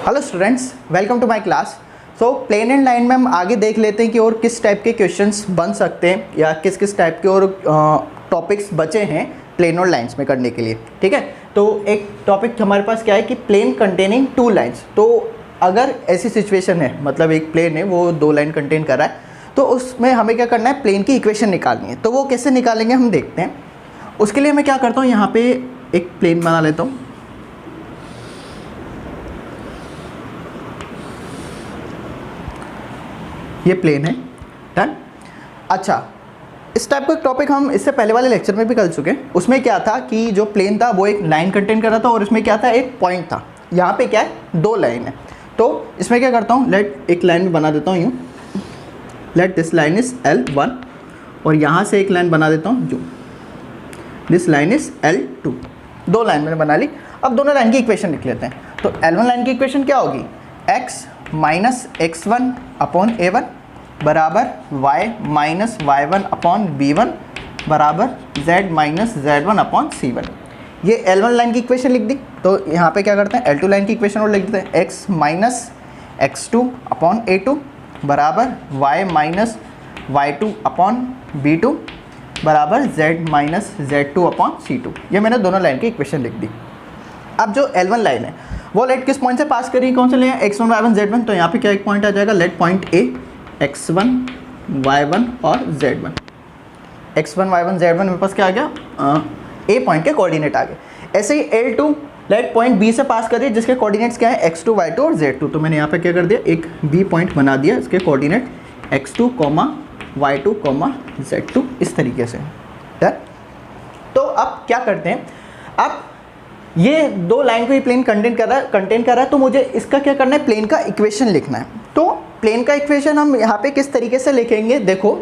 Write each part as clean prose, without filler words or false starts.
Hello students, welcome to my class. So plane and line में हम आगे देख लेते हैं कि और किस टाइप के क्वेश्चंस बन सकते हैं या किस किस टाइप के और टॉपिक्स बचे हैं प्लेन और लाइंस में करने के लिए। ठीक है, तो एक टॉपिक हमारे पास क्या है कि प्लेन कंटेनिंग टू लाइंस। तो अगर ऐसी सिचुएशन है, मतलब एक प्लेन है वो दो लाइन कंटेन कर रहा है, तो उसमें हमें क्या करना है, प्लेन की इक्वेशन निकालनी है। तो वो कैसे निकालेंगे हम देखते हैं। उसके लिए मैं क्या करता हूँ, यहाँ पे एक प्लेन बना लेता हूँ। ये प्लेन है, डन। अच्छा, इस टाइप का टॉपिक हम इससे पहले वाले लेक्चर में भी कर चुके हैं। उसमें क्या था कि जो प्लेन था वो एक लाइन कंटेन कर रहा था और इसमें क्या था, एक पॉइंट था। यहाँ पे क्या है, दो लाइन है। तो इसमें क्या करता हूँ, लेट एक लाइन बना देता हूँ यूँ, let this line is L1 और यहाँ से एक लाइन बना देता हूँ जो दिस लाइन इज L2। दो लाइन मैंने बना ली। अब दोनों लाइन की इक्वेशन लिख लेते हैं। तो L1 लाइन की इक्वेशन क्या होगी, x minus x1 upon a1 बराबर y minus y1 upon b1 बराबर z minus z1 upon c1। ये L1 लाइन की इक्वेशन लिख दी। तो यहाँ पे क्या करते हैं, L2 लाइन की इक्वेशन और लिख देते हैं, x minus x2 upon a2 बराबर y minus y2 upon b2 बराबर z minus z2 upon c2। ये मैंने दोनों लाइन की इक्वेशन लिख दी। अब जो L1 लाइन है वो लेट किस पॉइंट से पास करी, कौन से ले x1 y1 z1। तो यहाँ पे क्या एक पॉइंट आ जाएगा, let point A x1 y1 और z1। x1 y1 z1 मेरे पास क्या आ गया, A पॉइंट के कोऑर्डिनेट आ गए। ऐसे ही L2 लेट पॉइंट B से पास करिए जिसके कोऑर्डिनेट्स क्या है, x2 y2 और z2। तो मैंने यहाँ पे क्या कर दिया, एक B पॉइंट बना दिया, इसके कोऑर्डिनेट x2, y2, z2 इस तरीके से। तो अब क्या करते हैं, अब ये दो लाइन को ही प्लेन कंटेन कर रहा है, तो मुझे इसका क्या करना है, प्लेन का इक्वेशन लिखना है। तो प्लेन का इक्वेशन हम यहाँ पे किस तरीके से लिखेंगे, देखो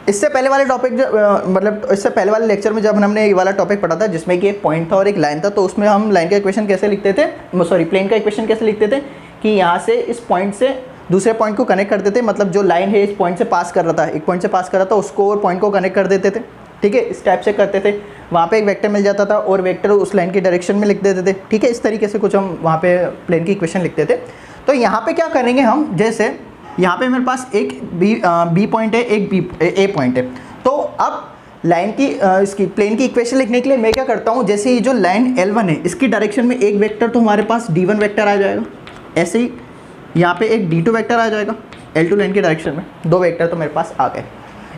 इससे पहले वाले टॉपिक मतलब इससे पहले वाले लेक्चर में जब हमने ये वाला टॉपिक पढ़ा था जिसमें कि एक पॉइंट था और एक लाइन था, तो उसमें हम लाइन का इक्वेशन कैसे लिखते थे, सॉरी प्लेन का इक्वेशन कैसे लिखते थे कि यहाँ से इस पॉइंट से दूसरे पॉइंट को कनेक्ट कर देते, मतलब जो लाइन है इस पॉइंट से पास कर रहा था, एक पॉइंट से पास कर रहा था, उसको और पॉइंट को कनेक्ट कर देते थे। ठीक है, इस टाइप से करते थे। वहाँ पे एक वेक्टर मिल जाता था और वेक्टर उस लाइन की डायरेक्शन में लिख देते थे। ठीक है, इस तरीके से कुछ हम वहाँ पे प्लेन की इक्वेशन लिखते थे। तो यहाँ पे क्या करेंगे हम, जैसे यहाँ पे मेरे पास एक बी पॉइंट है, एक ए पॉइंट है। तो अब लाइन की इसकी प्लेन की इक्वेशन लिखने के लिए मैं क्या करता हूँ, जैसे ये जो लाइन L1 है इसकी डायरेक्शन में एक वेक्टर तो हमारे पास D1 वेक्टर आ जाएगा, ऐसे ही यहाँ पे एक D2 वेक्टर आ जाएगा L2 लाइन की डायरेक्शन में। दो वेक्टर तो मेरे पास आ गए।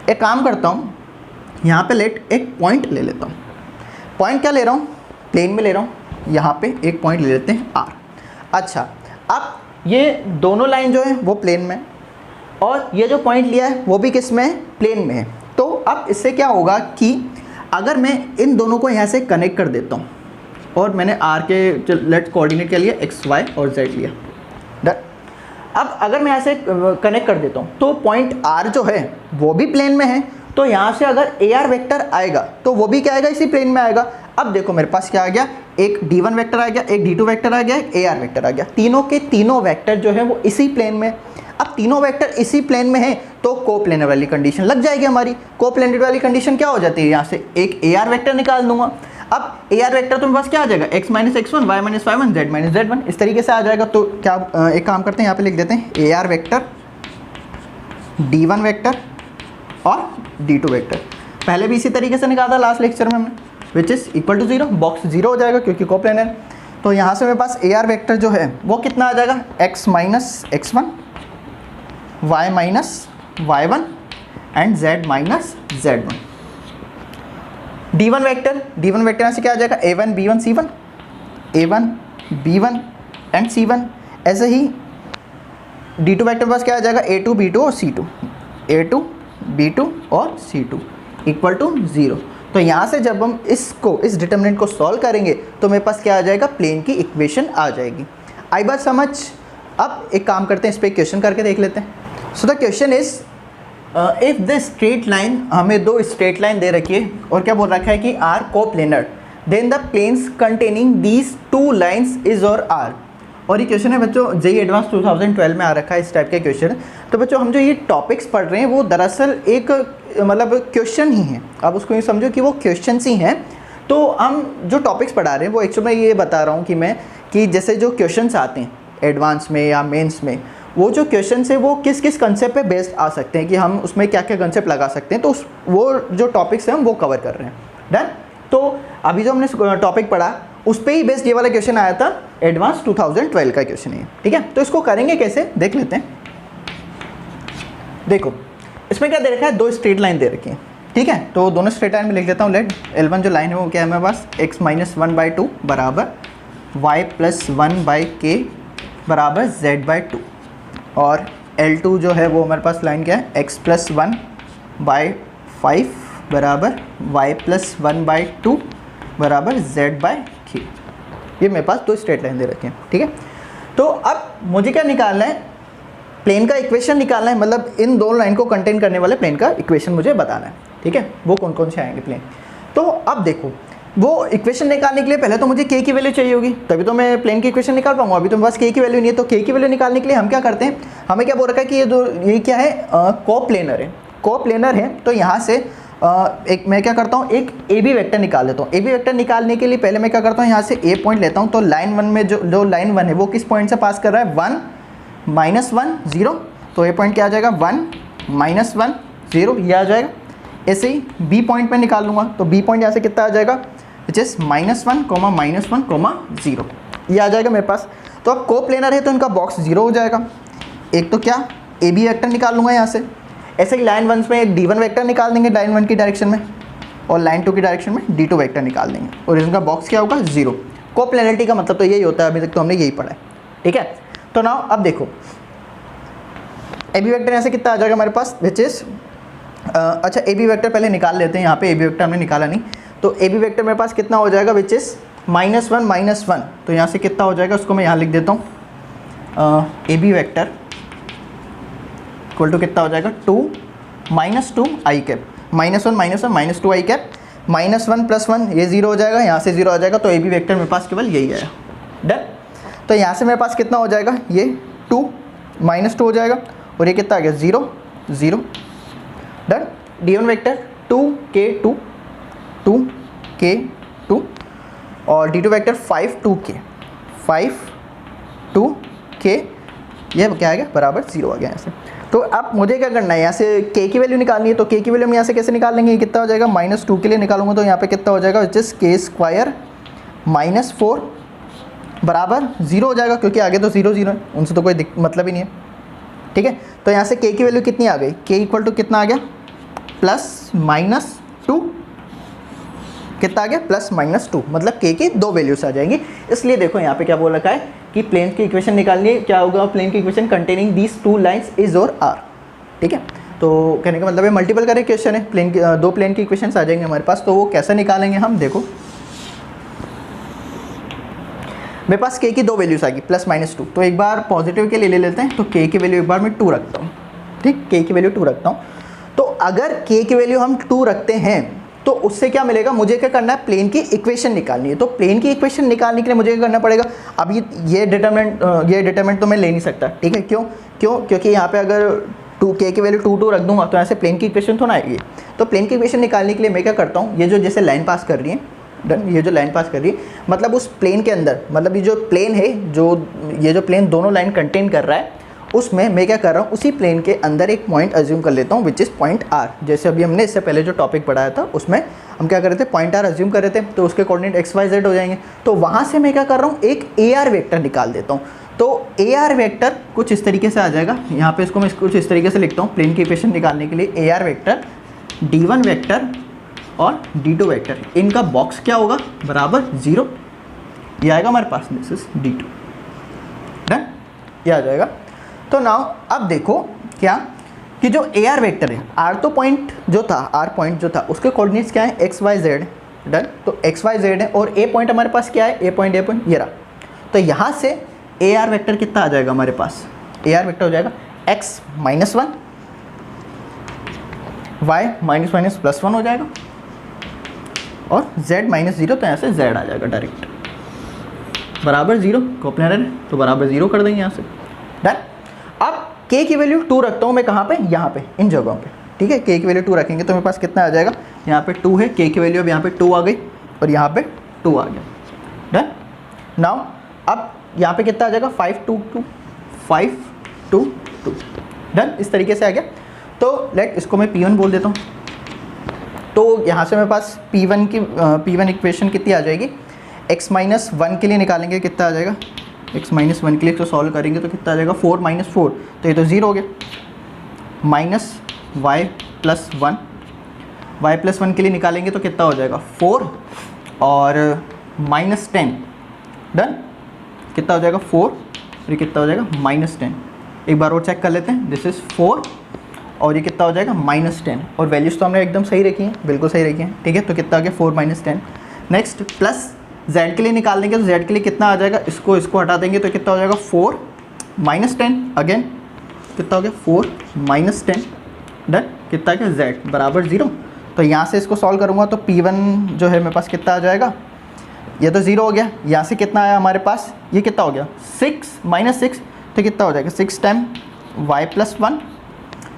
एक काम करता हूँ, यहाँ पे लेट एक पॉइंट ले लेता हूँ। पॉइंट क्या ले रहा हूँ, प्लेन में ले रहा हूँ। यहाँ पे एक पॉइंट ले लेते हैं R। अच्छा, अब ये दोनों लाइन जो है वो प्लेन में और ये जो पॉइंट लिया है वो भी किस में है, प्लेन में है। तो अब इससे क्या होगा कि अगर मैं इन दोनों को यहाँ से कनेक्ट कर देता हूँ और मैंने R के लेट कोऑर्डिनेट के लिए x y और z लिया, डन। अब अगर मैं यहाँ से कनेक्ट कर देता हूँ तो पॉइंट R जो है वो भी प्लेन में है, तो यहाँ से अगर AR वेक्टर आएगा तो वो भी क्या आएगा, इसी प्लेन में आएगा। अब देखो मेरे पास क्या आ गया, एक D1 वेक्टर आ गया, एक D2 वेक्टर आ गया, एक AR वेक्टर आ गया। तीनों के तीनों वेक्टर जो है वो इसी प्लेन में। अब तीनों वेक्टर इसी प्लेन में है तो कोप्लेनर वाली कंडीशन लग जाएगी हमारी। कोप्लेनर वाली कंडीशन क्या हो जाती है, यहाँ से एक AR वेक्टर निकाल दूंगा। अब AR वेक्टर तो मेरे पास क्या आ जाएगा, x minus x1, y minus y1, z minus z1 इस तरीके से आ जाएगा। तो क्या एक काम करते हैं, यहाँ पे लिख देते हैं AR वेक्टर, D1 वेक्टर और D2 वेक्टर। पहले भी इसी तरीके से निकाला था लास्ट लेक्चर में हमने, which is equal to 0। Box 0 हो जाएगा क्योंकि कोप्लेनर। तो यहाँ से मेरे पास AR वेक्टर जो है वो कितना आ जाएगा, x minus x1, y minus y1 and z minus z1। D1 vector यहाँ से क्या आ जाएगा, a1 b1 c1, a1 b1 and c1। ऐसे ही D2 वेक्टर पास क्या आ जाएगा, a2 b2 और c2, a2 b2 और c2 इक्वल टू 0। तो यहाँ से जब हम इस डिटर्मिनेंट को सॉल्व करेंगे तो मेरे पास क्या आ जाएगा, प्लेन की इक्वेशन आ जाएगी। आई बात समझ। अब एक काम करते हैं, इस पर क्वेश्चन करके देख लेते हैं। So the question is if the straight line, हमें दो स्ट्रेट लाइन दे रखी है और क्या बोल रखा है कि are coplanar, then the planes containing these two lines is और आर। और ये क्वेश्चन है बच्चों, जेईई एडवांस 2012 में आ रखा है इस टाइप के क्वेश्चन। तो बच्चों हम जो ये टॉपिक्स पढ़ रहे हैं वो दरअसल एक मतलब क्वेश्चन ही है, आप उसको ये समझो कि वो क्वेश्चंस ही हैं। तो हम जो टॉपिक्स पढ़ा रहे हैं वो एक्चुअली मैं ये बता रहा हूँ कि मैं कि जैसे जो क्वेश्चंस आते हैं एडवांस में या मेंस में, वो जो क्वेश्चन है वो किस किस कंसेप्ट पे बेस्ड आ सकते हैं कि हम उसमें क्या क्या कंसेप्ट लगा सकते हैं, तो वो जो टॉपिक्स हैं हम वो कवर कर रहे हैं। डन। तो अभी जो हमने टॉपिक पढ़ा उस पर ही बेस्ड ये वाला क्वेश्चन आया था, एडवांस 2012 का क्वेश्चन है, ठीक है। तो इसको करेंगे कैसे देख लेते हैं। देखो इसमें क्या दे रखा है, दो स्ट्रेट लाइन दे रखी है, ठीक है। तो दोनों स्ट्रेट लाइन में लिख देता हूँ। लेट L1 जो लाइन है वो क्या है मेरे पास, x माइनस 1/2 बराबर y प्लस 1/k बराबर z/2, और L2 जो है वो हमारे पास लाइन क्या है, x प्लस 1/5 बराबर y प्लस 1/2 बराबर z/k। ये मेरे पास दो स्ट्रेट लाइन दे रखी हैं, ठीक है। तो अब मुझे क्या निकालना है, प्लेन का इक्वेशन निकालना है, मतलब इन दो लाइन को कंटेन करने वाले प्लेन का इक्वेशन मुझे बताना है, ठीक है। वो कौन कौन से आएंगे प्लेन। तो अब देखो वो इक्वेशन निकालने के लिए पहले तो मुझे k की वैल्यू चाहिए होगी, तभी तो मैं प्लेन की इक्वेशन निकाल पाऊंगा। अभी तो मेरे पास k की वैल्यू नहीं है, तो k की वैल्यू निकालने के लिए हम क्या करते हैं, हमें क्या बोल रखा है कि ये क्या है, कोप्लेनर है। कोप्लेनर है तो यहाँ से एक मैं क्या करता हूँ, एक ए बी वेक्टर निकाल लेता हूँ। ए बी वेक्टर निकालने के लिए पहले मैं क्या करता हूँ, यहाँ से ए पॉइंट लेता हूँ। तो लाइन 1 में जो लाइन 1 है वो किस पॉइंट से पास कर रहा है, 1 -1 0। तो ए पॉइंट क्या आ जाएगा, 1 -1 0 ये आ जाएगा। ऐसे ही बी पॉइंट में निकाल लूँगा, तो बी पॉइंट यहाँ से कितना आ जाएगा, विच इज़ -1, -1, 0 ये आ जाएगा मेरे पास। तो अब कोप्लेनर है तो इनका बॉक्स 0 हो जाएगा। एक तो क्या ए बी वेक्टर निकाल लूँगा यहाँ से। ऐसे ही लाइन 1 में एक D1 वेक्टर निकाल देंगे लाइन 1 की डायरेक्शन में, और लाइन 2 की डायरेक्शन में D2 वेक्टर निकाल देंगे, और इनका बॉक्स क्या होगा, 0। कोप्लेनरिटी का मतलब तो यही होता है, अभी तक तो हमने यही पढ़ा है, ठीक है। तो नाउ अब देखो ए बी वेक्टर यहाँ से कितना आ जाएगा हमारे पास, विच इज़ अच्छा ए बी वेक्टर पहले निकाल लेते हैं। यहाँ पे ए बी वेक्टर हमने निकाला नहीं, तो ए बी वेक्टर मेरे पास कितना हो जाएगा, विच इज़ -1 -1। तो यहाँ से कितना हो जाएगा, उसको मैं यहाँ लिख देता हूँ, A B vector equal to कितना हो जाएगा, 2 -2 i कैप, -1 -1 -2 i कैप, -1 + 1 ये 0 हो जाएगा, यहाँ से 0 आ जाएगा। तो ए बी वेक्टर मेरे पास केवल यही आया। डन। तो यहाँ से मेरे पास कितना हो जाएगा, ये 2 -2 हो जाएगा, और ये कितना आ गया, 0 0। डन। D1 वेक्टर 2k 2 और D2 वेक्टर 5 2k ये क्या आ गया, बराबर 0 आ गया यहाँ से। तो अब मुझे क्या करना है, यहाँ से k की वैल्यू निकालनी है। तो k की वैल्यू हम यहाँ से कैसे निकाल लेंगे, ये कितना हो जाएगा, -2 के लिए निकालूंगा तो यहाँ पे कितना हो जाएगा, विच इज़ k² -4 बराबर 0 हो जाएगा, क्योंकि आगे तो 0 0 है, उनसे तो कोई मतलब ही नहीं है, ठीक है। तो यहाँ से k की वैल्यू कितनी आ गई, k इक्वल टू कितना आ गया, +-2 कितना आ गया, +-2, मतलब k की दो वैल्यूज आ जाएंगी। इसलिए देखो यहाँ पे क्या बोल रखा है कि प्लेन की इक्वेशन निकालनी है, क्या होगा, प्लेन की equation containing these 2 lines is और आर, ठीक है। तो कहने का मतलब है मल्टीपल का इक्वेशन है, प्लेन की दो प्लेन की इक्वेशन आ जाएंगे हमारे पास। तो वो कैसे निकालेंगे हम, देखो मेरे पास k की दो वैल्यूज आ गई, +-2। तो एक बार पॉजिटिव के लिए ले लेते हैं, तो k की वैल्यू एक बार मैं 2 रखता हूँ, ठीक, k की वैल्यू 2 रखता हूँ। तो अगर k की वैल्यू हम 2 रखते हैं तो उससे क्या मिलेगा, मुझे क्या करना है, प्लेन की इक्वेशन निकालनी है। तो प्लेन की इक्वेशन निकालने के लिए मुझे क्या करना पड़ेगा, अभी ये डिटरमिनेंट तो मैं ले नहीं सकता, ठीक है। क्यों, क्योंकि यहाँ पे अगर k की वैल्यू 2 रख दूंगा तो यहाँ से प्लेन की इक्वेशन तो ना आएगी। तो प्लेन की इक्वेशन निकालने के लिए मैं क्या करता हूँ, ये जो जैसे लाइन पास कर रही है, डन, ये जो लाइन पास कर रही है, मतलब उस प्लेन के अंदर, मतलब ये जो प्लेन है, ये जो प्लेन दोनों लाइन कंटेन कर रहा है, उसमें मैं क्या कर रहा हूँ, उसी प्लेन के अंदर एक पॉइंट अज्यूम कर लेता हूँ, विच इज़ पॉइंट R। जैसे अभी हमने इससे पहले जो टॉपिक पढ़ाया था उसमें हम क्या कर रहे थे, पॉइंट R अज्यूम कर रहे थे, तो उसके कोऑर्डिनेट x y z हो जाएंगे। तो वहाँ से मैं क्या कर रहा हूँ, एक AR वेक्टर निकाल देता हूँ। तो AR वेक्टर कुछ इस तरीके से आ जाएगा, यहाँ पे इसको मैं कुछ इस तरीके से लिखता हूँ, प्लेन की इक्वेशन निकालने के लिए AR वेक्टर D1 वेक्टर और D2 वेक्टर, इनका बॉक्स क्या होगा, बराबर 0, ये आएगा हमारे पास, दिस इज D2। डन, ये आ जाएगा। तो नाउ अब देखो क्या कि जो AR वेक्टर है, R तो पॉइंट जो था, R पॉइंट जो था उसके कोऑर्डिनेट्स क्या है, x y z। डन। तो x y z है, और A पॉइंट हमारे पास क्या है, A पॉइंट ये रहा। तो यहाँ से AR वेक्टर कितना आ जाएगा हमारे पास, AR वेक्टर हो जाएगा x -1 y -1 हो जाएगा, और z -0, तो यहाँ से z आ जाएगा डायरेक्ट, बराबर 0। कोप्लेनर है तो बराबर 0 कर देंगे यहाँ से। डन। अब k की वैल्यू 2 रखता हूँ मैं कहाँ पे, यहाँ पे, इन जगहों पे, ठीक है। k की वैल्यू 2 रखेंगे तो मेरे पास कितना आ जाएगा, यहाँ पे 2 है, k की वैल्यू अब यहाँ पे 2 आ गई, और यहाँ पे 2 आ गया। डन। नाउ अब यहाँ पे कितना आ जाएगा 5 2 2 5 2 2 डन। इस तरीके से आ गया। तो लेट इसको मैं P1 बोल देता हूँ। तो यहाँ से मेरे पास P1 इक्वेशन कितनी आ जाएगी, x-1 के लिए निकालेंगे कितना आ जाएगा, x-1 के लिए तो सॉल्व करेंगे तो कितना आ जाएगा 4 - 4, तो ये तो 0 हो गया, माइनस y+1 के लिए निकालेंगे तो कितना हो जाएगा 4 और -10 डन। कितना हो जाएगा 4 और ये कितना हो जाएगा -10। एक बार और चेक कर लेते हैं, दिस इज़ 4 और ये कितना हो जाएगा -10 और वैल्यूज़ तो हमने एकदम सही रखी हैं, बिल्कुल सही रखी हैं, ठीक है। तो कितना आ गया 4 - 10। नेक्स्ट प्लस z के लिए निकाल देंगे तो z के लिए कितना आ जाएगा, इसको हटा देंगे तो कितना हो जाएगा 4 - 10 अगेन कितना हो गया 4 - 10 डन। कितना आ गया z बराबर 0। तो यहाँ से इसको सॉल्व करूँगा तो P1 जो है मेरे पास कितना आ जाएगा, ये तो 0 हो गया। यहाँ से कितना आया हमारे पास, ये कितना हो गया 6 - 6, तो कितना हो जाएगा 6 टाइम y+1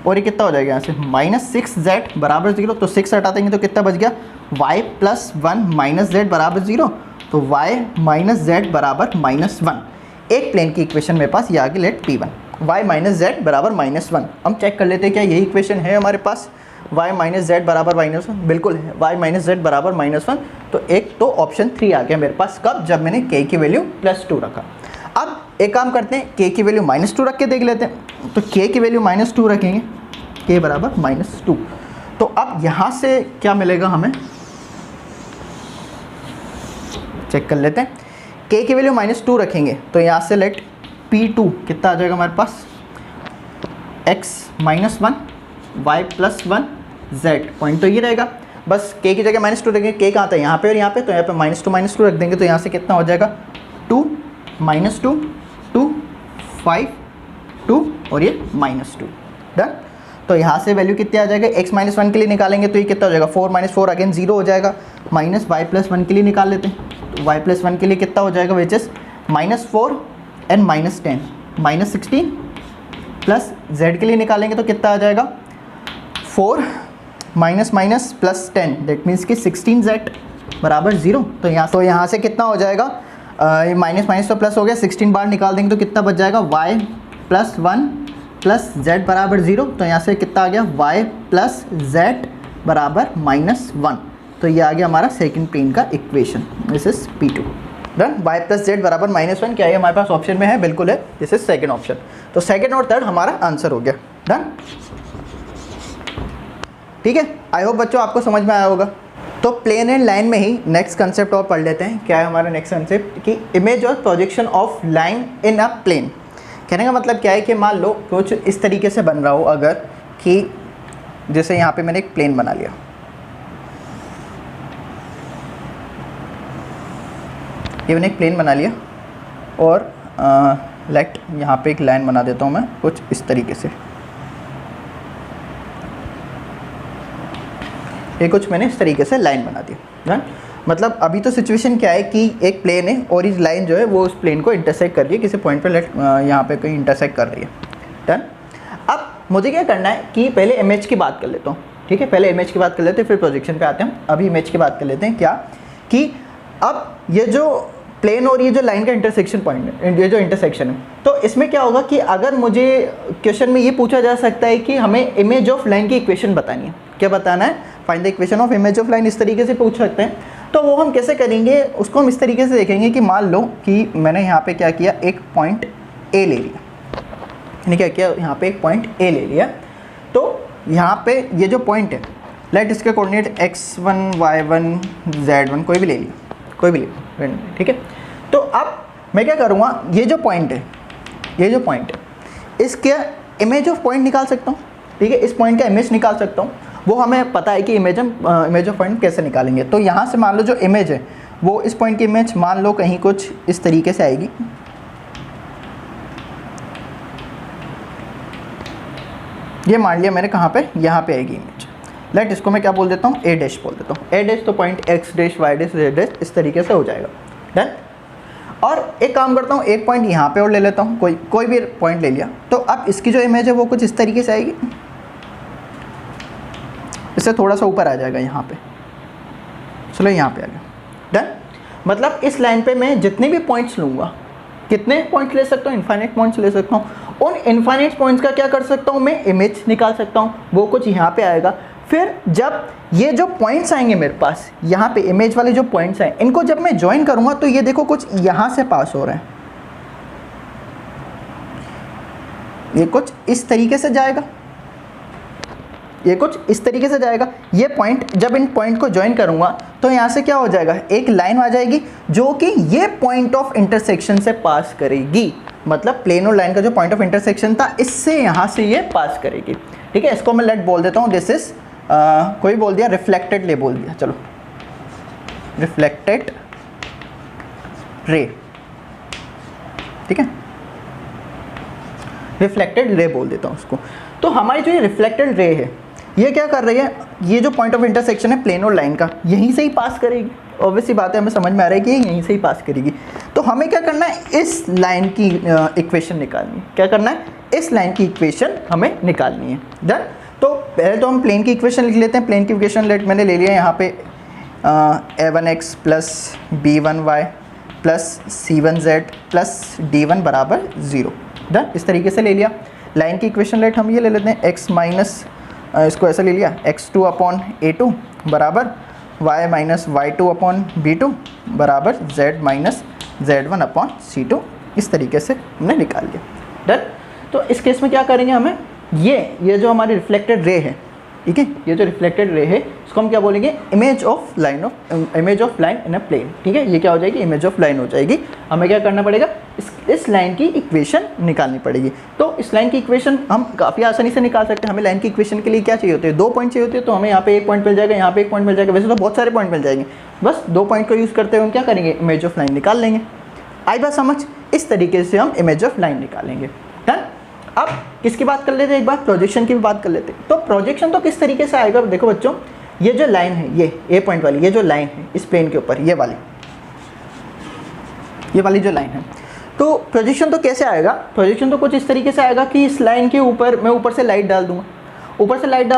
और ये कितना हो जाएगा यहाँ से -6z बराबर 0। तो 6 हटा देंगे तो कितना बच गया y+1 - z बराबर 0, तो y - z बराबर -1। एक प्लेन की इक्वेशन मेरे पास ये आ गई लेट P1 y - z बराबर -1। हम चेक कर लेते हैं क्या यही इक्वेशन है हमारे पास, y - z बराबर -1, बिल्कुल है y - z बराबर -1। तो एक तो ऑप्शन 3 आ गया मेरे पास, कब, जब मैंने k की वैल्यू +2 रखा। अब एक काम करते हैं, k की वैल्यू -2 रख के देख लेते हैं। तो k की वैल्यू -2 रखेंगे, k बराबर -2। तो अब यहाँ से क्या मिलेगा हमें, चेक कर लेते हैं। k की वैल्यू -2 रखेंगे तो यहाँ से लेट P2 कितना आ जाएगा हमारे पास, x-1 y+1 z, पॉइंट तो ये रहेगा। बस k की जगह -2 रखेंगे, k कहाँ था यहाँ पे और यहाँ पे, तो यहाँ पे -2 रख देंगे तो यहाँ से कितना हो जाएगा 2 - 2 2 5 2 और ये -2 डन। तो यहाँ से वैल्यू कितनी आ जाएगा, x-1 के लिए निकालेंगे तो ये कितना हो जाएगा 4 - 4 अगेन 0 हो जाएगा। माइनस y+1 के लिए निकाल लेते हैं, तो y+1 के लिए कितना हो जाएगा which is -4 and -10 -16 plus z के लिए निकालेंगे तो कितना आ जाएगा 4 -10 दैट मीन्स कि 16z बराबर 0। तो यहाँ से कितना हो जाएगा, ये माइनस तो प्लस हो गया, 16 बार निकाल देंगे तो कितना बच जाएगा y+1 प्लस z बराबर 0। तो यहाँ से कितना आ गया y+z बराबर -1। तो ये आ गया हमारा सेकंड प्लेन का equation, this is P2 done. y+z बराबर -1 क्या है हमारे पास ऑप्शन में है, बिल्कुल है, दिस इज सेकंड ऑप्शन। तो सेकंड और थर्ड हमारा आंसर हो गया डन। ठीक है, आई होप बच्चों आपको समझ में आया होगा। तो प्लेन एंड लाइन में ही नेक्स्ट कंसेप्ट और पढ़ लेते हैं। क्या है हमारा नेक्स्ट कंसेप्ट कि इमेज और projection of line in a plane. कहने का मतलब क्या है कि मान लो कुछ इस तरीके से बन रहा हो, अगर कि जैसे यहाँ पे मैंने एक प्लेन बना लिया, ये मैंने एक प्लेन बना लिया और लेट यहाँ पे एक लाइन बना देता हूँ मैं कुछ इस तरीके से। ये कुछ मैंने इस तरीके से लाइन बना दी ना। मतलब अभी तो सिचुएशन क्या है कि एक प्लेन है और इस लाइन जो है वो उस प्लेन को इंटरसेक्ट कर रही है किसी पॉइंट पे, लेट यहाँ पे कहीं इंटरसेक्ट कर रही है डन। अब मुझे क्या करना है कि पहले इमेज की बात कर लेता हूँ, ठीक है, पहले इमेज की बात कर लेते हैं फिर प्रोजेक्शन पे आते हैं। अभी इमेज की बात कर लेते हैं। क्या कि अब ये जो प्लेन और ये जो लाइन का इंटरसेक्शन पॉइंट है, ये जो इंटरसेक्शन है, तो इसमें क्या होगा कि अगर मुझे क्वेश्चन में ये पूछा जा सकता है कि हमें इमेज ऑफ लाइन की इक्वेशन बतानी है, क्या बताना है, find the equation of image of line, इस तरीके से पूछ सकते हैं। तो वो हम कैसे करेंगे, उसको हम इस तरीके से देखेंगे कि मान लो कि मैंने यहाँ पे क्या किया, एक पॉइंट ए ले लिया, मैंने क्या किया, यहाँ पे एक पॉइंट ए ले लिया। तो यहाँ पे ये जो पॉइंट है, लेट इसके कोऑर्डिनेट x1 y1 z1 कोई भी ले लिया, कोई भी ले लिया, ठीक है। तो अब मैं क्या करूँगा, ये जो पॉइंट है, ये जो पॉइंट है, इसके इमेज ऑफ पॉइंट निकाल सकता हूँ, ठीक है, इस पॉइंट का इमेज निकाल सकता हूँ। वो हमें पता है कि इमेज ऑफ पॉइंट कैसे निकालेंगे। तो यहाँ से मान लो जो इमेज है वो इस पॉइंट की इमेज मान लो कहीं कुछ इस तरीके से आएगी, ये मान लिया मैंने, कहाँ पे, यहाँ पे आएगी इमेज। लेट इसको मैं क्या बोल देता हूँ, ए डैश बोल देता हूँ। ए डैश तो point x dash y dash z dash इस तरीके से हो जाएगा डन। और एक काम करता हूँ, एक पॉइंट यहाँ पे और ले लेता हूँ, कोई भी पॉइंट ले लिया। तो अब इसकी जो इमेज है वो कुछ इस तरीके से आएगी, इससे थोड़ा सा ऊपर आ जाएगा यहाँ पे, चलो यहाँ पे आ गया डन। मतलब इस लाइन पे मैं जितने भी पॉइंट्स लूँगा, कितने पॉइंट्स ले सकता हूँ, इनफाइनाइट पॉइंट्स ले सकता हूँ। उन इनफाइनाइट पॉइंट्स का क्या कर सकता हूँ मैं, इमेज निकाल सकता हूँ, वो कुछ यहाँ पे आएगा। फिर जब ये जो पॉइंट्स आएंगे मेरे पास यहाँ पे इमेज वाले जो पॉइंट्स आए, इनको जब मैं ज्वाइन करूँगा तो ये देखो कुछ यहाँ से पास हो रहा है, ये कुछ इस तरीके से जाएगा, ये कुछ इस तरीके से जाएगा। ये पॉइंट जब इन पॉइंट को ज्वाइन करूंगा तो यहाँ से क्या हो जाएगा, एक लाइन आ जाएगी जो कि ये पॉइंट ऑफ इंटरसेक्शन से पास करेगी। मतलब प्लेन और लाइन का जो पॉइंट ऑफ इंटरसेक्शन था इससे यहाँ से ये पास करेगी। ठीक है, इसको मैं लेट बोल देता हूँ, दिस इज कोई बोल दिया रिफ्लेक्टेड रे बोल दिया, चलो रिफ्लेक्टेड रे, ठीक है, रिफ्लेक्टेड रे बोल देता हूँ उसको। तो हमारी जो ये रिफ्लेक्टेड रे है ये क्या कर रही है, ये जो पॉइंट ऑफ इंटरसेक्शन है प्लेन और लाइन का यहीं से ही पास करेगी। ऑब्वियसली बात है, हमें समझ में आ रहा है कि ये यहीं से ही पास करेगी। तो हमें क्या करना है, इस लाइन की इक्वेशन निकालनी है। क्या करना है, इस लाइन की इक्वेशन हमें निकालनी है। डन। तो पहले तो हम प्लेन की इक्वेशन लिख लेते हैं। प्लेन की इक्वेशन लेट मैंने ले लिया यहाँ पे a1x plus b1y plus c1z plus d1 बराबर 0। डन, इस तरीके से ले लिया। लाइन की इक्वेशन लेट हम ये ले लेते हैं, x माइनस इसको ऐसा ले लिया x2 अपॉन a2 बराबर y minus y2 upon b2 बराबर z minus z1 upon c2। इस तरीके से हमने निकाल लिया। डन। तो इस केस में क्या करेंगे, हमें ये जो हमारी रिफ्लेक्टेड रे है, ठीक है, ये जो रिफ्लेक्टेड रे है इसको हम क्या बोलेंगे, image of line in a plane. ठीक है, ये क्या हो जाएगी, इमेज ऑफ लाइन हो जाएगी। हमें क्या करना पड़ेगा, इस लाइन की इक्वेशन निकालनी पड़ेगी। तो इस लाइन की इक्वेशन हम काफ़ी आसानी से निकाल सकते हैं। हमें लाइन की इक्वेशन के लिए क्या चाहिए होते हैं, 2 पॉइंट चाहिए होते हैं। तो हमें यहाँ पे 1 पॉइंट मिल जाएगा, यहाँ पे 1 पॉइंट मिल जाएगा, वैसे तो बहुत सारे पॉइंट मिल जाएंगे। बस 2 पॉइंट को यूज़ करते हुए हम क्या करेंगे, इमेज ऑफ लाइन निकाल लेंगे। आई बात समझ, इस तरीके से हम इमेज ऑफ लाइन निकालेंगे। डन। अब किसकी बात कर लेते हैं, एक बार प्रोजेक्शन की भी बात कर लेते हैं। तो प्रोजेक्शन तो किस तरीके से आएगा, देखो बच्चों, ये जो लाइन है, ये ए पॉइंट वाली, ये जो लाइन है इस प्लेन के ऊपर, ये वाली जो लाइन है, तो प्रोजेक्शन तो कैसे आएगा, प्रोजेक्शन तो कुछ इस तरीके से आएगा कि इस लाइन के ऊपर मैं ऊपर से लाइट डाल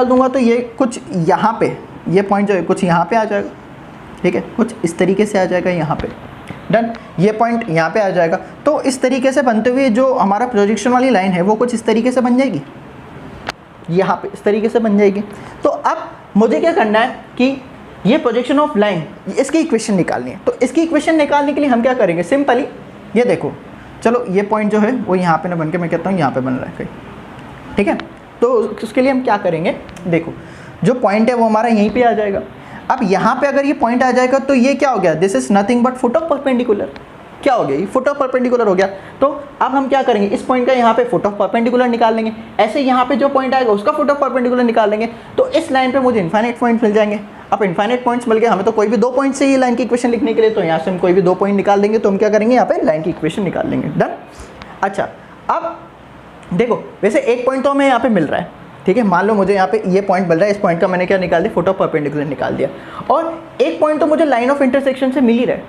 दूंगा, तो ये कुछ यहाँ पे, ये पॉइंट जो है कुछ यहाँ पे आ जाएगा। ठीक है, कुछ इस तरीके से आ जाएगा यहाँ पे। डन। ये पॉइंट यहाँ पे आ जाएगा। तो इस तरीके से बनते हुए जो हमारा प्रोजेक्शन वाली लाइन है वो कुछ इस तरीके से बन जाएगी, यहाँ पे इस तरीके से बन जाएगी। तो अब मुझे क्या करना है कि ये प्रोजेक्शन ऑफ लाइन, इसकी इक्वेशन निकालनी है। तो इसकी इक्वेशन निकालने के लिए हम क्या करेंगे, सिंपली ये देखो, चलो ये पॉइंट जो है वो यहाँ पे ना बन के मैं कहता हूँ यहाँ पे बन रहा है कहीं। ठीक है, तो उसके लिए हम क्या करेंगे, देखो जो पॉइंट है वो हमारा यहीं पे आ जाएगा। अब यहाँ पे अगर ये पॉइंट आ जाएगा तो ये क्या हो गया, this is nothing but foot of perpendicular. क्या हो गया, ये फुट ऑफ परपेंडिकुलर हो गया। तो अब हम क्या करेंगे, इस पॉइंट का यहाँ पे फुट ऑफ परपेंडिकुलर निकाल लेंगे, ऐसे यहाँ पे जो पॉइंट आएगा उसका फुट ऑफ परपेंडिकुलर निकाल लेंगे। तो इस लाइन पे मुझे इनफाइनाइट पॉइंट मिल जाएंगे। अब इनफाइनाइट पॉइंट्स मिल गए हमें, तो कोई भी 2 पॉइंट से ही लाइन की इक्वेशन लिखने के लिए, तो यहाँ से हम कोई भी 2 पॉइंट निकाल देंगे। तो हम क्या करेंगे, यहाँ पे लाइन की इक्वेशन निकाल लेंगे। डन। अच्छा, अब देखो वैसे एक पॉइंट तो हमें यहाँ पे मिल रहा है। ठीक है, मान लो मुझे यहाँ पे ये पॉइंट मिल रहा है, इस पॉइंट का मैंने क्या निकाल दिया, फुट ऑफ परपेंडिकुलर निकाल दिया। और एक पॉइंट तो मुझे लाइन ऑफ इंटरसेक्शन से मिल ही रहा है,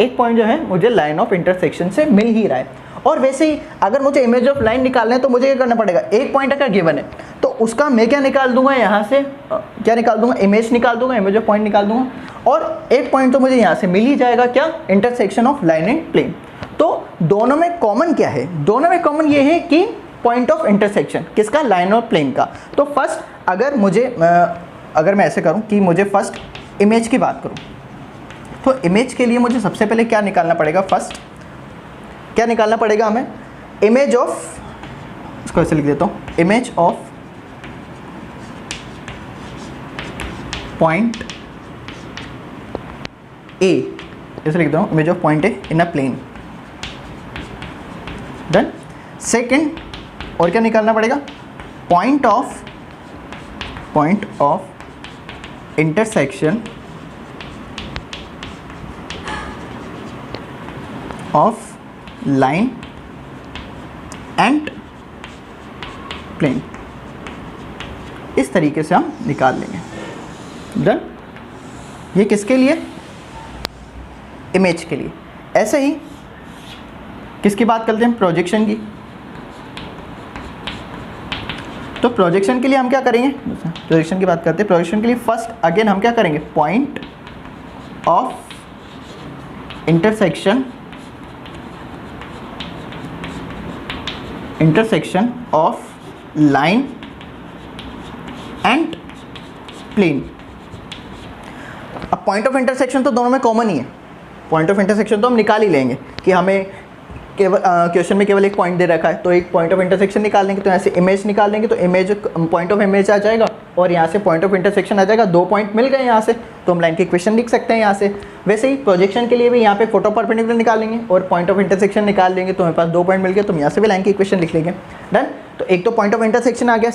एक पॉइंट जो है मुझे लाइन ऑफ इंटरसेक्शन से मिल ही रहा है। और वैसे ही अगर मुझे इमेज ऑफ लाइन निकालना है तो मुझे क्या करना पड़ेगा, एक पॉइंट अगर गिवन है तो उसका मैं क्या निकाल दूंगा, यहाँ से क्या निकाल दूंगा, इमेज निकाल दूंगा, इमेज ऑफ पॉइंट निकाल दूंगा। और एक पॉइंट तो मुझे यहाँ से मिल ही जाएगा, क्या, intersection of line and plane. तो दोनों में कॉमन क्या है, दोनों में कॉमन ये है कि पॉइंट ऑफ इंटरसेक्शन किसका, लाइन और प्लेन का। तो फर्स्ट अगर मैं ऐसे करूं कि मुझे फर्स्ट इमेज की बात करूं, तो इमेज के लिए मुझे सबसे पहले क्या निकालना पड़ेगा, फर्स्ट क्या निकालना पड़ेगा हमें, इमेज ऑफ, इसको ऐसे लिख देता हूं, इमेज ऑफ पॉइंट ए, ऐसे लिख देता हूं, image of point A in a plane. Done. Second और क्या निकालना पड़ेगा, point of intersection of line and plane. इस तरीके से हम निकाल लेंगे। डन। ये किसके लिए, इमेज के लिए। ऐसे ही किसकी बात करते हैं, प्रोजेक्शन की। तो प्रोजेक्शन के लिए हम क्या करेंगे, प्रोजेक्शन की बात करते हैं। प्रोजेक्शन के लिए फर्स्ट अगेन हम क्या करेंगे, point of intersection intersection of line and plane. अब पॉइंट ऑफ इंटरसेक्शन तो दोनों में कॉमन ही है, पॉइंट ऑफ इंटरसेक्शन तो हम निकाल ही लेंगे कि हमें केवल क्वेश्चन में केवल एक पॉइंट दे रखा है, तो एक पॉइंट ऑफ इंटरसेक्शन निकाल लेंगे, तो यहाँ से इमेज निकाल लेंगे, तो इमेज पॉइंट ऑफ इमेज आ जाएगा और यहाँ से पॉइंट ऑफ इंटरसेक्शन आ जाएगा। 2 पॉइंट मिल गए यहाँ से, तो हम लाइन की इक्वेशन लिख सकते हैं यहाँ से। वैसे ही प्रोजेक्शन के लिए भी यहाँ पे फोटो परपेंडिकुलर निकालेंगे और पॉइंट ऑफ इंटरसेक्शन निकाल लेंगे, तो हमारे पास 2 पॉइंट मिल गए, तो हम यहाँ से भी लाइन की इक्वेशन लिख लेंगे। डन। तो एक तो पॉइंट ऑफ इंटरसेक्शन आ गया।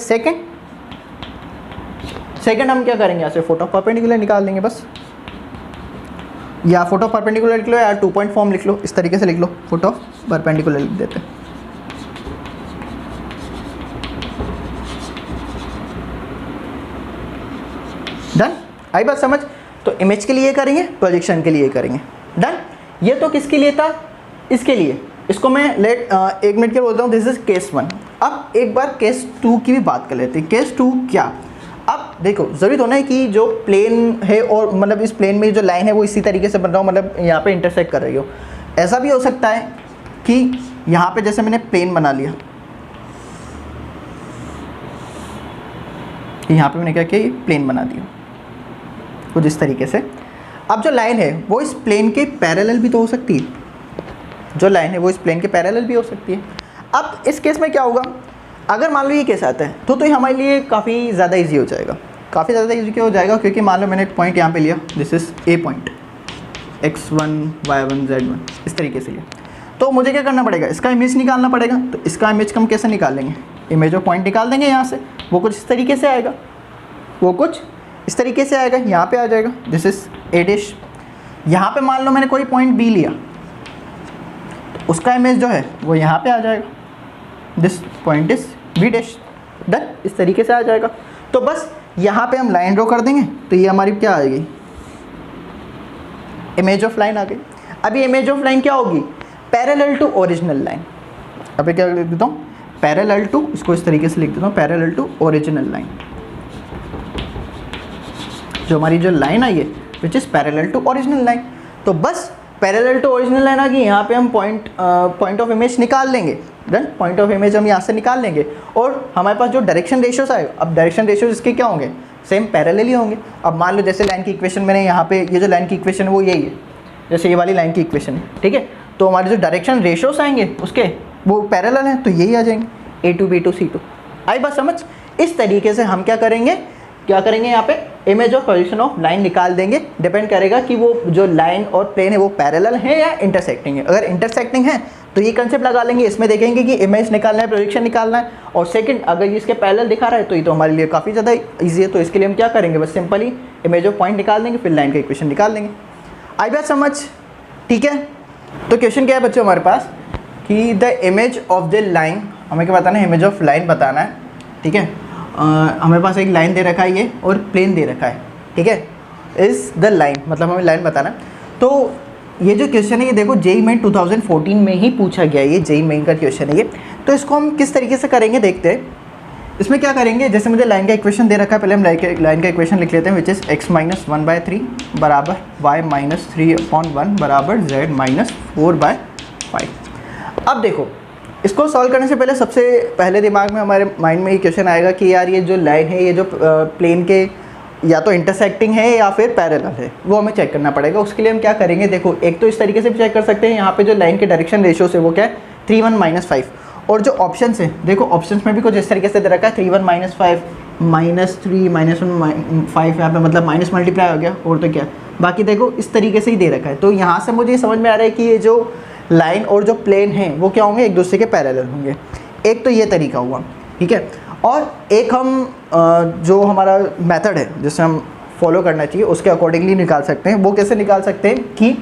सेकंड हम क्या करेंगे, यहाँ से फोटो परपेंडिकुलर निकाल लेंगे बस, या फोटो परपेंडिकुलर लिख लो या 2 पॉइंट फॉर्म लिख लो, इस तरीके से लिख लो, फोटो परपेंडिकुलर लिख देते हैं। डन। आई बात समझ। तो इमेज के लिए करेंगे, प्रोजेक्शन के लिए करेंगे। डन। ये तो किसके लिए था, इसके लिए। इसको मैं एक मिनट के बोलता हूँ, दिस इज केस 1। अब एक बार केस 2 की भी बात कर लेते हैं। केस 2 क्या, अब देखो ज़रूरी तो नहीं कि जो प्लेन है और मतलब इस प्लेन में जो लाइन है वो इसी तरीके से बन रहा हो, मतलब यहाँ पे इंटरसेक्ट कर रही हो। ऐसा भी हो सकता है कि यहाँ पे जैसे मैंने प्लेन बना लिया, यहाँ पे मैंने क्या किया, ये प्लेन बना दिया कुछ इस तरीके से। अब जो लाइन है वो इस प्लेन के पैरेलल भी तो हो सकती है, जो लाइन है वो इस प्लेन के पैरेलल भी हो सकती है। अब इस केस में क्या होगा, अगर मान लो ये केस आता है तो ये हमारे लिए काफ़ी ज़्यादा इजी हो जाएगा, काफ़ी ज़्यादा इजी क्यों हो जाएगा, क्योंकि मान लो मैंने पॉइंट यहाँ पे लिया, this is a point, x1 y1 z1 इस तरीके से लिया, तो मुझे क्या करना पड़ेगा, इसका इमेज निकालना पड़ेगा। तो इसका इमेज हम कैसे निकालेंगे, इमेज ऑफ पॉइंट निकाल देंगे यहाँ से, वो कुछ इस तरीके से आएगा, वो कुछ इस तरीके से आएगा, यहाँ पे आ जाएगा, दिस इज़ ए डैश। यहाँ पे मान लो मैंने कोई पॉइंट बी लिया, तो उसका इमेज जो है वो यहाँ पे आ जाएगा, this point is B dash. Done. इस तरीके से आ जाएगा। तो बस यहाँ पे हम लाइन ड्रॉ कर देंगे, तो ये हमारी क्या आ गई, इमेज ऑफ लाइन आ गई। अभी इमेज ऑफ लाइन क्या होगी, पैरेलल टू ओरिजिनल लाइन। अभी क्या लिख देता हूँ, पैरेलल टू, इसको इस तरीके से लिख देता हूँ, पैरेलल टू ओरिजिनल लाइन। जो हमारी जो लाइन आई है which is parallel to original line, तो बस पैरेलल टू ओरिजिनल लाइन आ गई। यहाँ पे हम पॉइंट ऑफ इमेज निकाल लेंगे। डन। पॉइंट ऑफ इमेज हम यहाँ से निकाल लेंगे और हमारे पास जो डायरेक्शन रेशियोज आए, अब डायरेक्शन रेशियोज इसके क्या होंगे, सेम पैरेलल ही होंगे। अब मान लो जैसे लाइन की इक्वेशन मैंने यहाँ पे, ये जो लाइन की इक्वेशन है वो यही है, जैसे ये वाली लाइन की इक्वेशन है, ठीक है। तो हमारे जो डायरेक्शन रेशियोज आएंगे उसके वो पैरेलल हैं, तो यही आ जाएंगे, A2 B2 C2। आई बात समझ। इस तरीके से हम क्या करेंगे यहाँ पे image of position of line निकाल देंगे। डिपेंड करेगा कि वो जो लाइन और प्लेन है वो पैरेलल है या इंटरसेक्टिंग है। अगर इंटरसेक्टिंग है तो ये कंसेप्ट लगा लेंगे, इसमें देखेंगे कि इमेज निकालना है, प्रोजेक्शन निकालना है। और सेकंड, अगर ये इसके पैरेलल दिखा रहा है तो ये तो हमारे लिए काफ़ी ज़्यादा ईजी है। तो इसके लिए हम क्या करेंगे, बस सिंपली इमेज ऑफ पॉइंट निकाल देंगे, फिर लाइन का इक्वेशन निकाल देंगे। आई बात समझ। ठीक है। तो क्वेश्चन क्या है बच्चों हमारे पास कि the image of the line, हमें क्या बताना है, इमेज ऑफ लाइन बताना है। ठीक है। हमारे पास एक लाइन दे रखा है ये और प्लेन दे रखा है। ठीक है। इज़ द लाइन, मतलब हमें लाइन बताना है। तो ये जो क्वेश्चन है ये देखो जेईई मेन 2014 में ही पूछा गया, ये जेईई मेन का क्वेश्चन है ये। तो इसको हम किस तरीके से करेंगे देखते हैं। इसमें क्या करेंगे, जैसे मुझे लाइन का इक्वेशन दे रखा है, पहले हम लाइन का इक्वेशन लिख लेते हैं, विच इज़ x-1/3 बराबर y-3/1 बराबर z-4/5। अब देखो इसको सॉल्व करने से पहले सबसे पहले दिमाग में हमारे माइंड में ये क्वेश्चन आएगा कि यार ये जो लाइन है ये जो प्लेन के या तो इंटरसेक्टिंग है या फिर पैरेलल है, वो हमें चेक करना पड़ेगा। उसके लिए हम क्या करेंगे, देखो एक तो इस तरीके से भी चेक कर सकते हैं, यहाँ पे जो लाइन के डायरेक्शन रेशियो है वो क्या है 3 1 -5। और जो ऑप्शन है देखो, ऑप्शन में भी कुछ इस तरीके से दे रखा है 3 1 -5 -3 -1 5, यहाँ पे मतलब माइनस मल्टीप्लाई हो गया और तो क्या, बाकी देखो इस तरीके से ही दे रखा है। तो यहाँ से मुझे समझ में आ रहा है कि ये जो लाइन और जो प्लेन है वो क्या होंगे, एक दूसरे के पैरेलल होंगे। एक तो ये तरीका हुआ। ठीक है। और एक हम जो हमारा मेथड है जिसे हम फॉलो करना चाहिए उसके अकॉर्डिंगली निकाल सकते हैं। वो कैसे निकाल सकते हैं कि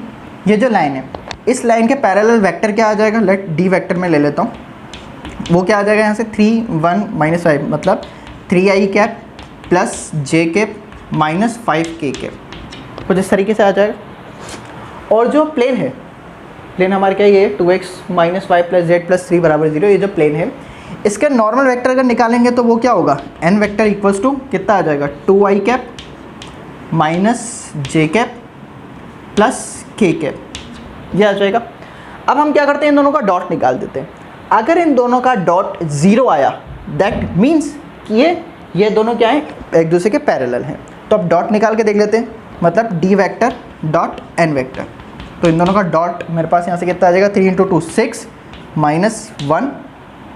ये जो लाइन है इस लाइन के पैरेलल वेक्टर क्या आ जाएगा, लेट डी वेक्टर में ले लेता हूँ। वो क्या आ जाएगा यहाँ से 3 1 -5, मतलब 3i cap plus j cap minus 5k cap, कुछ इस तरीके से आ जाएगा। और जो प्लेन है, प्लेन हमारे क्या ये 2x - 5 + z + 3 = 0, ये जो प्लेन है इसके नॉर्मल वेक्टर अगर निकालेंगे तो वो क्या होगा, n वेक्टर इक्वल्स टू कितना आ जाएगा 2i cap minus j cap plus k cap, ये आ जाएगा। अब हम क्या करते हैं, इन दोनों का डॉट निकाल देते हैं। अगर इन दोनों का डॉट 0 आया दैट मीन्स कि ये दोनों क्या हैं, एक दूसरे के पैरेलल हैं। तो अब डॉट निकाल के देख लेते हैं, मतलब D vector dot N vector. तो इन दोनों का डॉट मेरे पास यहाँ से कितना आ जाएगा, 3 × 2 6 -1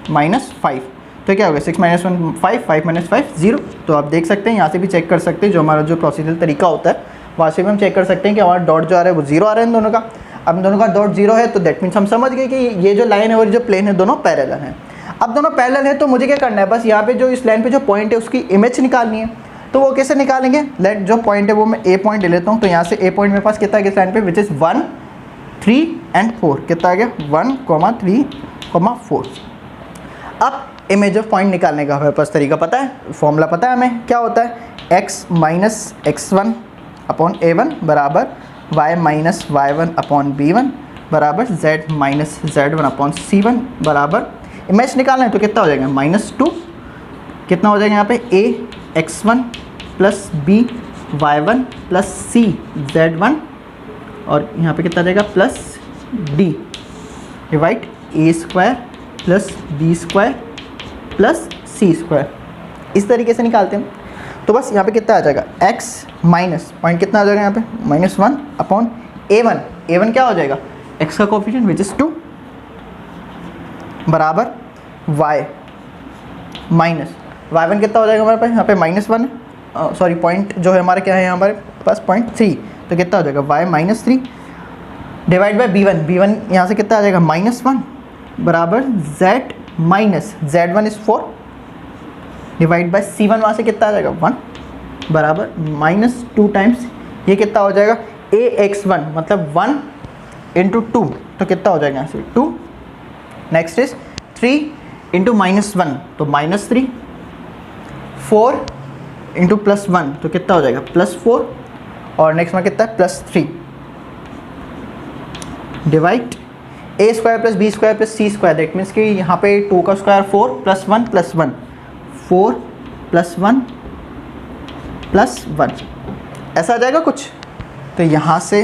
-5। तो क्या हो गया, 6 - 1 5, 5 - 5 0। तो आप देख सकते हैं, यहाँ से भी चेक कर सकते हैं, जो हमारा जो प्रोसीजर तरीका होता है वहाँ से भी हम चेक कर सकते हैं कि हमारा डॉट जो आ रहा है वो 0 आ रहा है इन दोनों का। अब इन दोनों का डॉट 0 है तो दैट मीन्स हम समझ गए कि ये जो लाइन है और जो प्लेन है दोनों पैरेलल हैं। अब दोनों पैरेलल है तो मुझे क्या करना है, बस यहाँ पे जो इस लाइन पे जो पॉइंट है उसकी इमेज निकालनी है। तो वो कैसे निकालेंगे, लेट जो पॉइंट है वो मैं ए पॉइंट ले लेता हूँ। तो यहाँ से ए पॉइंट मेरे पास कितना है इस लाइन पे, विच इज़ 1 3 and 4। कितना आ गया, 1 3 4। अब इमेज ऑफ पॉइंट निकालने का हमारे पास तरीका पता है, फॉर्मूला पता है हमें, क्या होता है, x - x1 अपॉन a1 बराबर y - y1 अपॉन b1 बराबर z - z1 अपॉन c1 बराबर इमेज निकालना है तो कितना हो जाएगा, -2। कितना हो जाएगा यहाँ पे, a x1 plus b y1 plus c z1 और यहाँ पे कितना आ जाएगा plus d divide a² plus b² plus c²। इस तरीके से निकालते हैं। तो बस यहाँ पे कितना आ जाएगा, x माइनस पॉइंट कितना आ जाएगा यहाँ पे, -1 अपॉन a1। a1 क्या हो जाएगा, x का कोफिशिएंट विच इज़ 2 बराबर y माइनस y1 कितना हो जाएगा हमारे पास, यहाँ पे -1 सॉरी पॉइंट जो है हमारे क्या है हमारे पास 0.3। तो कितना हो जाएगा y - 3 डिवाइड बाई b1 यहाँ से कितना आ जाएगा -1 बराबर z minus z1 is 4 divide by c1 वहाँ से कितना आ जाएगा 1 बराबर -2 टाइम्स ये कितना हो जाएगा ax1 मतलब 1 × 2। तो कितना हो जाएगा यहाँ से 2। नेक्स्ट इज 3 × -1 तो -3, 4 × +1 तो कितना हो जाएगा +4 और नेक्स्ट में कितना है +3 divide a² + b² + c² that means कि यहाँ पे 2 का स्क्वायर 4 + 1 + 1 4 + 1 + 1 ऐसा आ जाएगा कुछ। तो यहाँ से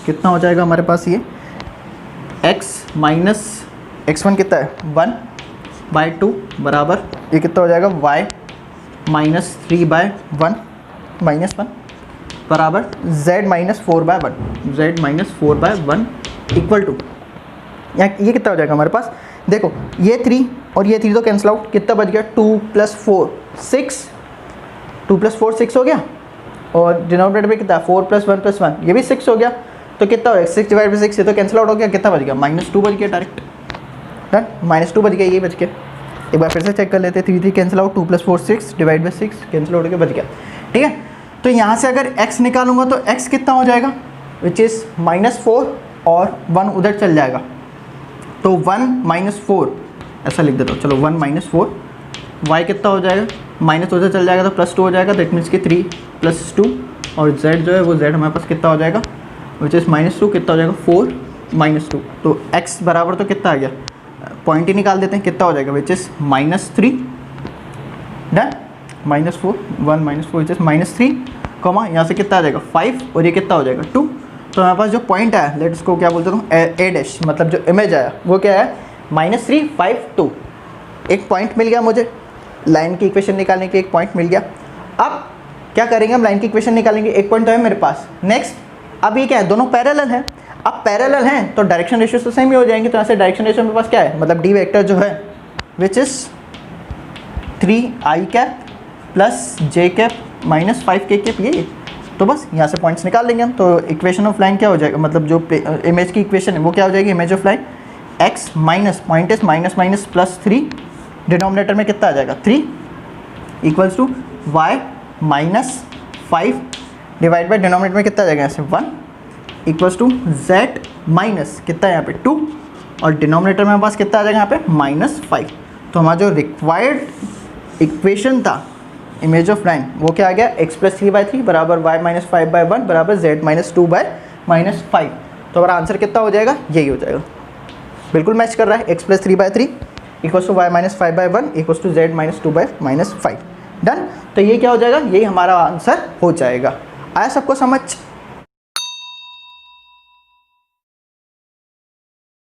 कितना हो जाएगा हमारे पास ये x माइनस x1 कितना है 1/2 बराबर ये कितना हो जाएगा y - 3/1 -1 बराबर z - 4/1 इक्वल टू यहाँ ये कितना हो जाएगा हमारे पास, देखो ये 3 और ये 3 तो कैंसिल आउट, कितना बच गया 2 + 4 6 2 + 4 6 हो गया और डिनोमिनेटर में कितना 4 + 1 + 1 ये भी 6 हो गया। तो कितना हो गया 6 / 6 ये तो कैंसिल आउट हो गया, कितना बच गया -2 बच गया डायरेक्ट, डन -2 बच गया, ये बच गया। एक बार फिर से चेक कर लेते हैं, 3 3 cancel out, 2 + 4 6 divide by 6 cancel out होकर बच गया, ठीक है। तो यहाँ से अगर x निकालूंगा तो x कितना हो जाएगा विच इज़ -4 और 1 उधर चल जाएगा तो 1 - 4 ऐसा लिख देता हूँ, चलो 1 - 4 y कितना हो जाएगा माइनस उधर चल जाएगा तो +2 हो जाएगा, दैट मीन्स कि 3 + 2 और z जो है वो z हमारे पास कितना हो जाएगा विच इज़ -2 कितना हो जाएगा 4 - 2 तो x बराबर तो कितना आ गया, पॉइंट ही निकाल देते हैं, कितना हो जाएगा which is -3 done -4 1 - 4 which is -3 comma यहाँ से कितना आ जाएगा 5 और ये कितना हो जाएगा 2। तो हमारे पास जो पॉइंट आया लेट्स को क्या बोलते हैं a' मतलब जो इमेज आया वो क्या है -3 5 2। एक पॉइंट मिल गया मुझे, लाइन की इक्वेशन निकालने के लिए एक पॉइंट मिल गया। अब क्या करेंगे हम, लाइन की इक्वेशन निकालेंगे, एक पॉइंट तो है मेरे पास। नेक्स्ट अब ये क्या है, दोनों पैरेलल हैं। अब पैरेलल हैं तो डायरेक्शन रेशियो तो सेम ही हो जाएंगे। तो यहाँ से डायरेक्शन रेशियो मेरे पास क्या है, मतलब डी वेक्टर जो है which is 3i plus j minus 5k ये। तो बस यहाँ से पॉइंट्स निकाल लेंगे हम। तो इक्वेशन ऑफ लाइन क्या हो जाएगा, मतलब जो इमेज की इक्वेशन है वो क्या हो जाएगी, image of line x minus point is minus +3 denominator में कितना आ जाएगा 3 equals to y - 5 divide by denominator में कितना आ जाएगा यहाँ से 1 इक्वल्स टू z माइनस कितना है यहाँ पे 2 और डिनोमिनेटर में हमारे पास कितना आ जाएगा यहाँ पे -5। तो हमारा जो रिक्वायर्ड इक्वेशन था इमेज ऑफ लाइन वो क्या आ गया x + 3/3 बराबर y - 5/1 बराबर z - 2/5। तो हमारा आंसर कितना हो जाएगा, यही हो जाएगा, बिल्कुल मैच कर रहा है। x + 3/3 equals to y - 5/1 equals to z - 2/5 done. तो ये क्या हो जाएगा, यही हमारा आंसर हो जाएगा। आया सबको समझ।